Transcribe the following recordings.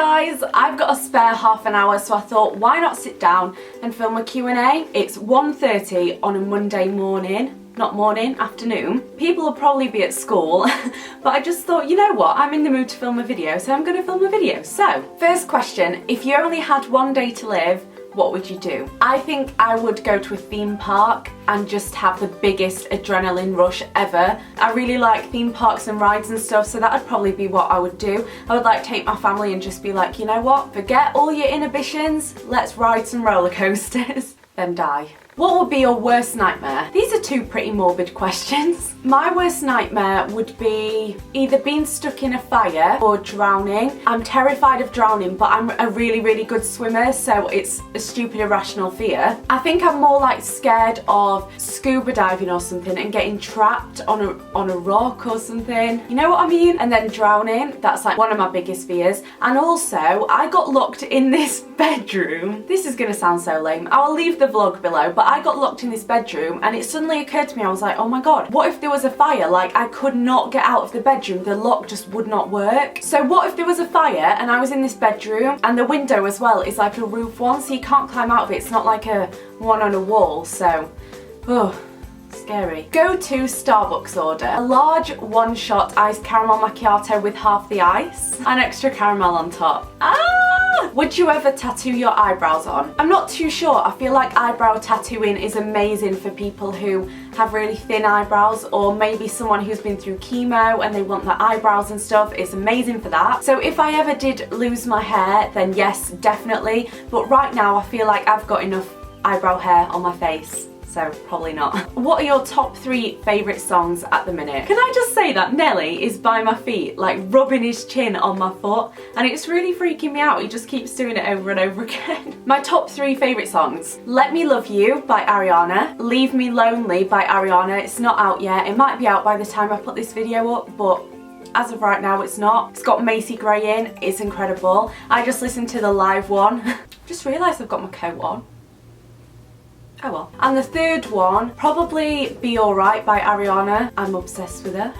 guys, I've got a spare half an hour, so I thought why not sit down and film a Q&A. It's 1:30 on a Monday morning. Not morning, afternoon. People will probably be at school, but I just thought, you know what, I'm in the mood to film a video, so I'm going to film a video. So, first question, if you only had one day to live, what would you do? I think I would go to a theme park and just have the biggest adrenaline rush ever. I really like theme parks and rides and stuff, so that would probably be what I would do. I would like take my family and just be like, you know what, forget all your inhibitions, let's ride some roller coasters, then die. What would be your worst nightmare? These are two pretty morbid questions. My worst nightmare would be either being stuck in a fire or drowning. I'm terrified of drowning, but I'm a really good swimmer, so it's a stupid irrational fear. I think I'm more like scared of scuba diving or something and getting trapped on a rock or something. You know what I mean? And then drowning, that's like one of my biggest fears. And also, I got locked in this bedroom. This is gonna sound so lame. I'll leave the vlog below, but I got locked in this bedroom and it suddenly occurred to me, I was like, oh my god, what if there was a fire? Like, I could not get out of the bedroom, the lock just would not work. So what if there was a fire and I was in this bedroom and the window as well is like a roof one, so you can't climb out of it, it's not like a one on a wall, so, oh, scary. Go to Starbucks order. A large one-shot iced caramel macchiato with half the ice and extra caramel on top. Would you ever tattoo your eyebrows on? I'm not too sure. I feel like eyebrow tattooing is amazing for people who have really thin eyebrows, or maybe someone who's been through chemo and they want their eyebrows and stuff. It's amazing for that. So if I ever did lose my hair, then yes, definitely. But right now I feel like I've got enough eyebrow hair on my face, so probably not. What are your top 3 favourite songs at the minute? Can I just say that Nelly is by my feet, like rubbing his chin on my foot, and it's really freaking me out. He just keeps doing it over and over again. My top 3 favourite songs. Let Me Love You by Ariana. Leave Me Lonely by Ariana. It's not out yet. It might be out by the time I put this video up, but as of right now it's not. It's got Macy Gray in. It's incredible. I just listened to the live one. Just realised I've got my coat on. Oh well. And the third one, probably Be Alright by Ariana. I'm obsessed with her.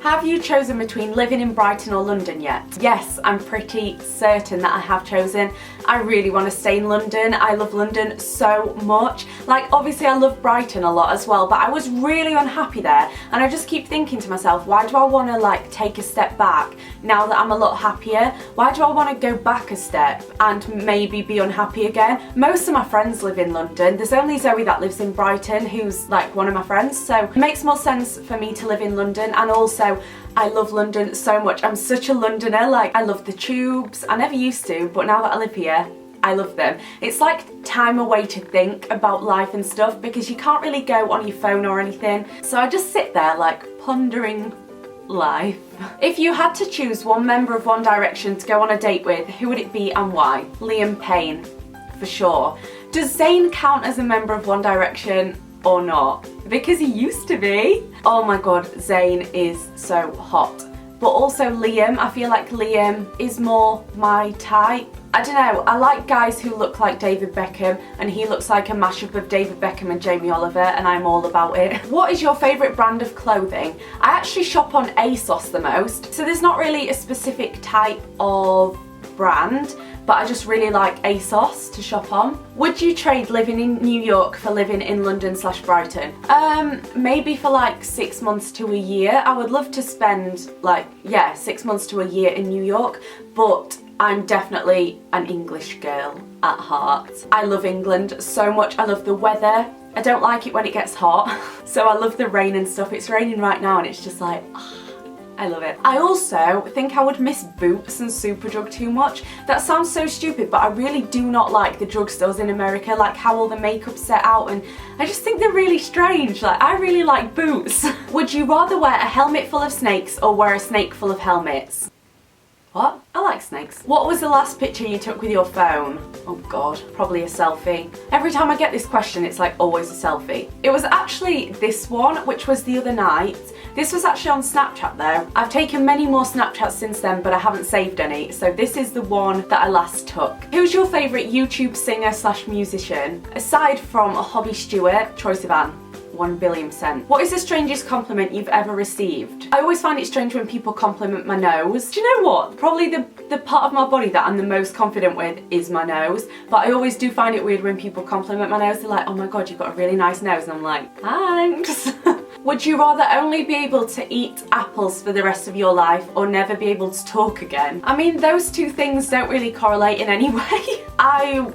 Have you chosen between living in Brighton or London yet? Yes, I'm pretty certain that I have chosen. I really want to stay in London. I love London so much. Like, obviously I love Brighton a lot as well, but I was really unhappy there, and I just keep thinking to myself, why do I want to like take a step back now that I'm a lot happier? Why do I want to go back a step and maybe be unhappy again? Most of my friends live in London. There's only Zoe that lives in Brighton, who's like one of my friends, so it makes more sense for me to live in London. And also I love London so much. I'm such a Londoner. Like, I love the tubes. I never used to, but now that I live here, I love them. It's like time away to think about life and stuff, because you can't really go on your phone or anything. So I just sit there like pondering life. If you had to choose one member of One Direction to go on a date with, who would it be and why? Liam Payne, for sure. Does Zayn count as a member of One Direction or not? Because he used to be. Oh my god, Zayn is so hot. But also Liam, I feel like Liam is more my type. I don't know, I like guys who look like David Beckham, and he looks like a mashup of David Beckham and Jamie Oliver, and I'm all about it. What is your favourite brand of clothing? I actually shop on ASOS the most, so there's not really a specific type of brand, but I just really like ASOS to shop on. Would you trade living in New York for living in London/Brighton? Maybe for like 6 months to a year. I would love to spend like, yeah, 6 months to a year in New York, but I'm definitely an English girl at heart. I love England so much. I love the weather. I don't like it when it gets hot, so I love the rain and stuff. It's raining right now and it's just like, I love it. I also think I would miss Boots and Superdrug too much. That sounds so stupid, but I really do not like the drugstores in America, like how all the makeup's set out, and I just think they're really strange. Like, I really like Boots. Would you rather wear a helmet full of snakes or wear a snake full of helmets? What? I like snakes. What was the last picture you took with your phone? Oh god, probably a selfie. Every time I get this question, it's like always a selfie. It was actually this one, which was the other night. This was actually on Snapchat though. I've taken many more Snapchats since then, but I haven't saved any, so this is the one that I last took. Who's your favourite YouTube singer/musician? Aside from Hobby Stewart, Troye Sivan. 1,000,000,000%. What is the strangest compliment you've ever received? I always find it strange when people compliment my nose. Do you know what? Probably the part of my body that I'm the most confident with is my nose. But I always do find it weird when people compliment my nose. They're like, oh my god, you've got a really nice nose. And I'm like, thanks. Would you rather only be able to eat apples for the rest of your life or never be able to talk again? I mean, those two things don't really correlate in any way. I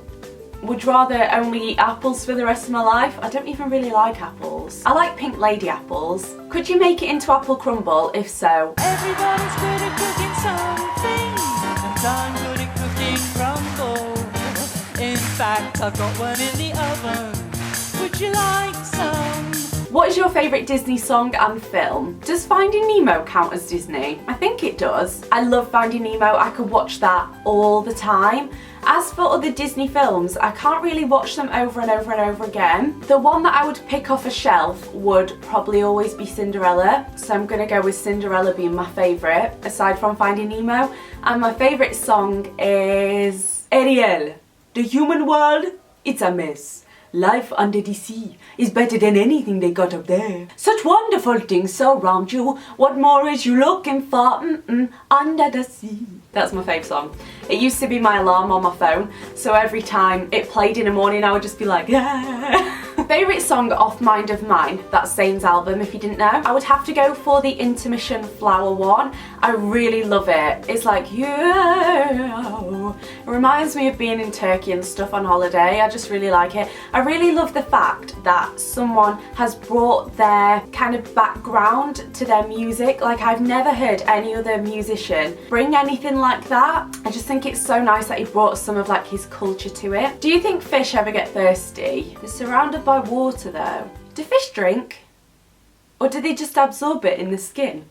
would rather only eat apples for the rest of my life. I don't even really like apples. I like pink lady apples. Could you make it into apple crumble? If so. Everybody's good at cooking something, and I'm good at cooking crumble. In fact, I've got one in the oven. Would you like some? What is your favourite Disney song and film? Does Finding Nemo count as Disney? I think it does. I love Finding Nemo. I could watch that all the time. As for other Disney films, I can't really watch them over and over and over again. The one that I would pick off a shelf would probably always be Cinderella. So I'm gonna go with Cinderella being my favourite, aside from Finding Nemo. And my favourite song is Ariel. The human world, it's a mess. Life under the sea is better than anything they got up there. Such wonderful things surround you. What more is you looking for? Under the sea. That's my favourite song. It used to be my alarm on my phone, so every time it played in the morning I would just be like, yeah. Favourite song off Mind of Mine, that's Saenz album if you didn't know. I would have to go for the Intermission Flower one. I really love it. It's like, yeah. It reminds me of being in Turkey and stuff on holiday. I just really like it. I really love the fact that someone has brought their kind of background to their music. Like, I've never heard any other musician bring anything like that. I just think it's so nice that he brought some of like his culture to it. Do you think fish ever get thirsty? They're surrounded by water though. Do fish drink? Or do they just absorb it in the skin?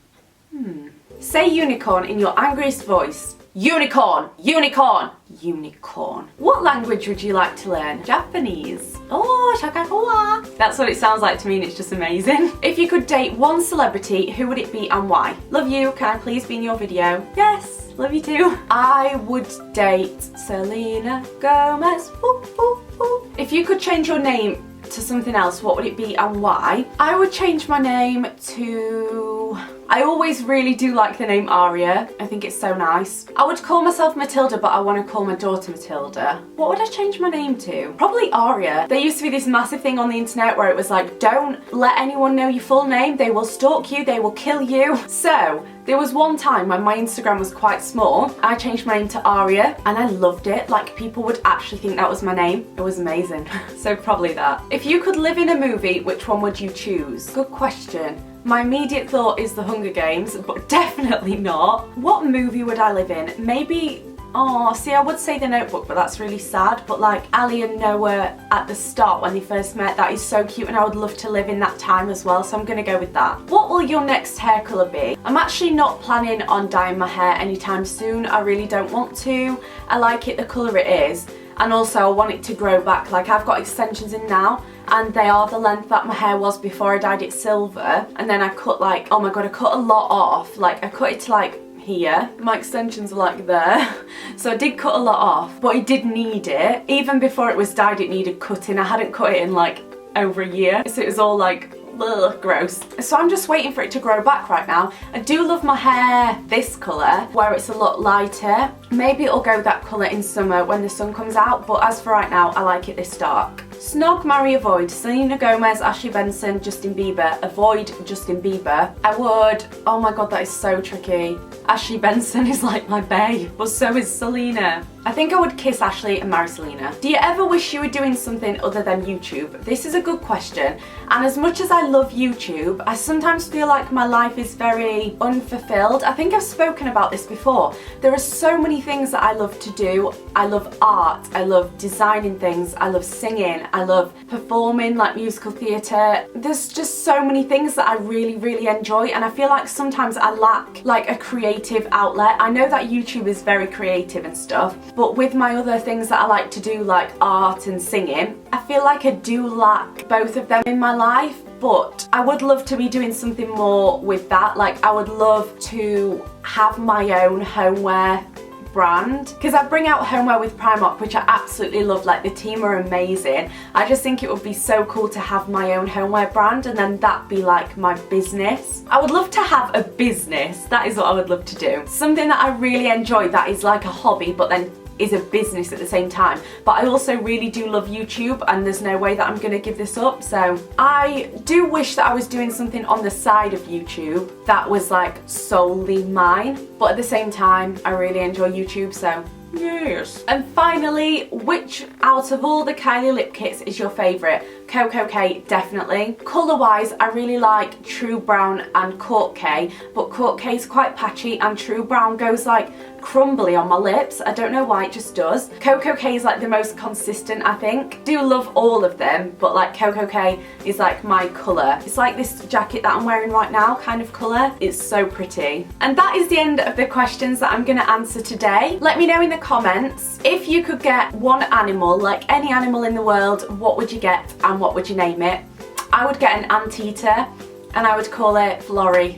Say unicorn in your angriest voice. Unicorn! Unicorn! Unicorn. What language would you like to learn? Japanese. Oh, shakakoa. That's what it sounds like to me and it's just amazing. If you could date one celebrity, who would it be and why? Love you, can I please be in your video? Yes, love you too. I would date Selena Gomez. Woo, woo, woo. If you could change your name to something else, what would it be and why? I would change my name to... I always really do like the name Aria. I think it's so nice. I would call myself Matilda, but I want to call my daughter Matilda. What would I change my name to? Probably Aria. There used to be this massive thing on the internet where it was like, don't let anyone know your full name. They will stalk you. They will kill you. So there was one time when my Instagram was quite small. I changed my name to Aria and I loved it. Like, people would actually think that was my name. It was amazing. So probably that. If you could live in a movie, which one would you choose? Good question. My immediate thought is The Hunger Games, but definitely not. What movie would I live in? Maybe, oh, see, I would say The Notebook, but that's really sad. But like Ali and Noah at the start when they first met, that is so cute and I would love to live in that time as well, so I'm gonna go with that. What will your next hair colour be? I'm actually not planning on dyeing my hair anytime soon. I really don't want to. I like it the colour it is. And also I want it to grow back. Like, I've got extensions in now and they are the length that my hair was before I dyed it silver. And then I cut like, oh my god, I cut a lot off. Like, I cut it to like here. My extensions are like there. So I did cut a lot off, but I did need it. Even before it was dyed, it needed cutting. I hadn't cut it in like over a year. So it was all like, ugh, gross. So I'm just waiting for it to grow back right now. I do love my hair this colour, where it's a lot lighter. Maybe it'll go that colour in summer when the sun comes out, but as for right now, I like it this dark. Snog, marry, avoid. Selena Gomez, Ashley Benson, Justin Bieber. Avoid Justin Bieber. I would, oh my god, that is so tricky. Ashley Benson is like my bae, but so is Selena. I think I would kiss Ashley and marry Selena. Do you ever wish you were doing something other than YouTube? This is a good question, and as much as I love YouTube, I sometimes feel like my life is very unfulfilled. I think I've spoken about this before. There are so many things that I love to do. I love art, I love designing things, I love singing, I love performing, like musical theatre. There's just so many things that I really, really enjoy, and I feel like sometimes I lack like a creative outlet. I know that YouTube is very creative and stuff, but with my other things that I like to do, like art and singing, I feel like I do lack both of them in my life. But I would love to be doing something more with that. Like, I would love to have my own homeware brand, because I bring out homeware with Primark, which I absolutely love. Like, the team are amazing. I just think it would be so cool to have my own homeware brand and then that be like my business. I would love to have a business. That is what I would love to do. Something that I really enjoy that is like a hobby but then is a business at the same time. But I also really do love YouTube, and there's no way that I'm gonna give this up. So I do wish that I was doing something on the side of YouTube that was like solely mine, but at the same time I really enjoy YouTube, so yes. And finally, which out of all the Kylie lip kits is your favourite? Coco K, definitely. Colour wise, I really like True Brown and Court K, but Court K is quite patchy and True Brown goes like crumbly on my lips. I don't know why, it just does. Coco K is like the most consistent, I think. Do love all of them, but like Coco K is like my colour. It's like this jacket that I'm wearing right now kind of colour. It's so pretty. And that is the end of the questions that I'm going to answer today. Let me know in the comments, if you could get one animal, like any animal in the world, what would you get and what would you name it? I would get an anteater and I would call it Florrie.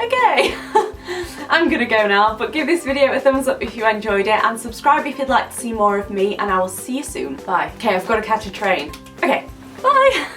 Okay. I'm gonna go now, but give this video a thumbs up if you enjoyed it and subscribe if you'd like to see more of me, and I will see you soon. Bye. Okay, I've got to catch a train. Okay, bye.